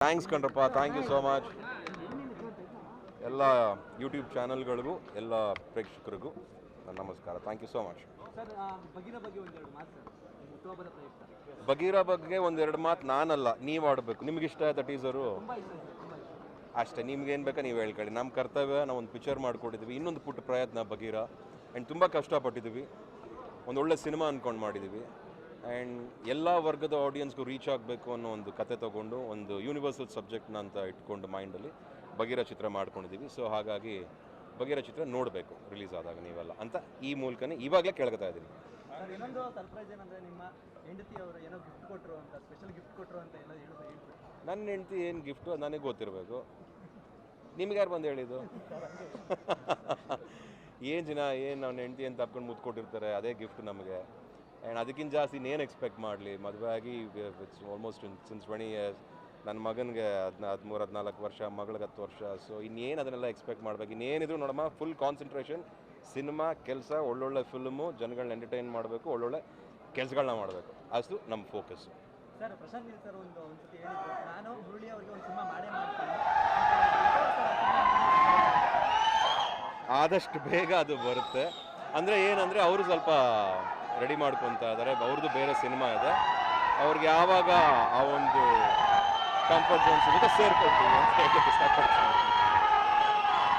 Thanks ಕಣ್ರಪ್ಪ, thank you so much. ಎಲ್ಲ YouTube ಚಾನಲ್ಗಳಿಗೂ ಎಲ್ಲ ಪ್ರೇಕ್ಷಕರಿಗೂ ನಮಸ್ಕಾರ. Thank you so much. Bagheera ಬಗ್ಗೆ ಒಂದೆರಡು ಮಾತು ನಾನಲ್ಲ, ನೀವು ಆಡಬೇಕು. ನಿಮ್ಗೆ ಇಷ್ಟ ಆಯ್ತಾ ಟೀಸರು? ಅಷ್ಟೇ, ನಿಮ್ಗೇನು ಬೇಕಾ ನೀವು ಹೇಳ್ಕೊಳ್ಳಿ. ನಮ್ಮ ಕರ್ತವ್ಯ, ನಾವು ಒಂದು ಪಿಕ್ಚರ್ ಮಾಡಿಕೊಟ್ಟಿದ್ವಿ. ಇನ್ನೊಂದು ಪುಟ್ಟ ಪ್ರಯತ್ನ ಬಗೀರಾ. ಆ್ಯಂಡ್ ತುಂಬ ಕಷ್ಟಪಟ್ಟಿದ್ದೀವಿ. ಒಂದೊಳ್ಳೆ ಸಿನಿಮಾ ಅಂದ್ಕೊಂಡು ಮಾಡಿದ್ದೀವಿ. ಆ್ಯಂಡ್ ಎಲ್ಲ ವರ್ಗದ ಆಡಿಯನ್ಸ್ಗೂ ರೀಚ್ ಆಗಬೇಕು ಅನ್ನೋ ಒಂದು ಕತೆ ತೊಗೊಂಡು ಒಂದು ಯೂನಿವರ್ಸಲ್ ಸಬ್ಜೆಕ್ಟ್ನ ಅಂತ ಇಟ್ಕೊಂಡು ಮೈಂಡಲ್ಲಿ ಬಗೀರಾ ಚಿತ್ರ ಮಾಡ್ಕೊಂಡಿದ್ದೀವಿ. ಸೊ ಹಾಗಾಗಿ ಬಗೀರಾ ಚಿತ್ರ ನೋಡಬೇಕು ರಿಲೀಸ್ ಆದಾಗ ನೀವೆಲ್ಲ ಅಂತ ಈ ಮೂಲಕನೇ ಇವಾಗಲೇ ಕೇಳ್ಕೊತಾ ಇದ್ದೀನಿ. ಇನ್ನೊಂದು ಸರ್ಪ್ರೈಸ್ ಏನಂದರೆ, ನಿಮ್ಮ ಹೆಂಡತಿ ಅವರು ಏನೋ ಗಿಫ್ಟ್ ಕೊಟ್ಟರು ಅಂತ, ಸ್ಪೆಷಲ್ ಗಿಫ್ಟ್ ಕೊಟ್ಟರು ಅಂತ ಎಲ್ಲ ಹೇಳ್ಬೇಕು. ನನ್ನ ಹೆಂಡತಿ ಏನು ಗಿಫ್ಟು ನನಗೆ ಗೊತ್ತಿರಬೇಕು. ನಿಮ್ಗೆ ಯಾರು ಬಂದು ಹೇಳಿದ್ದು? ಏನು ಜನ ಏನು ನನ್ನ ಹೆಂಡತಿ ಅಂತ ತಪ್ಕೊಂಡು ಮುತ್ಕೊಟ್ಟಿರ್ತಾರೆ, ಅದೇ ಗಿಫ್ಟ್ ನಮಗೆ. ಆ್ಯಂಡ್ ಅದಕ್ಕಿಂತ ಜಾಸ್ತಿ ಇನ್ನೇನು ಎಕ್ಸ್ಪೆಕ್ಟ್ ಮಾಡಲಿ. ಮದುವೆ ಆಗಿ ಇಟ್ಸ್ ಆಲ್ಮೋಸ್ಟ್ ಸಿನ್ಸ್ 20 years. ನನ್ನ ಮಗನಿಗೆ 13-14 ವರ್ಷ, ಮಗಳಿಗೆ 10 ವರ್ಷ. ಸೊ ಇನ್ನೇನು ಅದನ್ನೆಲ್ಲ ಎಕ್ಸ್ಪೆಕ್ಟ್ ಮಾಡಬೇಕು? ಇನ್ನೇನಿದ್ರು ನೋಡಮ್ಮ, ಫುಲ್ ಕಾನ್ಸಂಟ್ರೇಷನ್ ಸಿನಿಮಾ ಕೆಲಸ, ಒಳ್ಳೊಳ್ಳೆ ಫಿಲ್ಮು, ಜನಗಳನ್ನ ಎಂಟರ್ಟೈನ್ ಮಾಡಬೇಕು, ಒಳ್ಳೊಳ್ಳೆ ಕೆಲಸಗಳನ್ನ ಮಾಡಬೇಕು. ಅಷ್ಟು ನಮ್ಮ focus. Sir, Prashanth Neel sir ಒಂದ್ಸತಿ ಹೇಳಿದ್ರು, ನಾನು ಮುರಳಿ ಅವರಿಗೆ ಒಂದು ಸಿನಿಮಾ ಮಾಡೇ ಮಾಡ್ತೀನಿ. ಆದಷ್ಟು ಬೇಗ ಅದು ಬರುತ್ತೆ. ಅಂದರೆ ಏನಂದರೆ ಅವರು ಸ್ವಲ್ಪ ರೆಡಿ ಮಾಡ್ಕೊತಾ ಇದ್ದಾರೆ. ಅವ್ರದ್ದು ಬೇರೆ ಸಿನಿಮಾ ಇದೆ. ಅವ್ರಿಗೆ ಯಾವಾಗ ಆ ಒಂದು ಕಂಫರ್ಟ್ ಝೋನ್ ಸಿಗುತ್ತೆ ಸೇರ್ಕೊಳ್ತೀವಿ ಅಂತ ಹೇಳಕ್ಕೆ ಇಷ್ಟಪಡ್ತೀನಿ.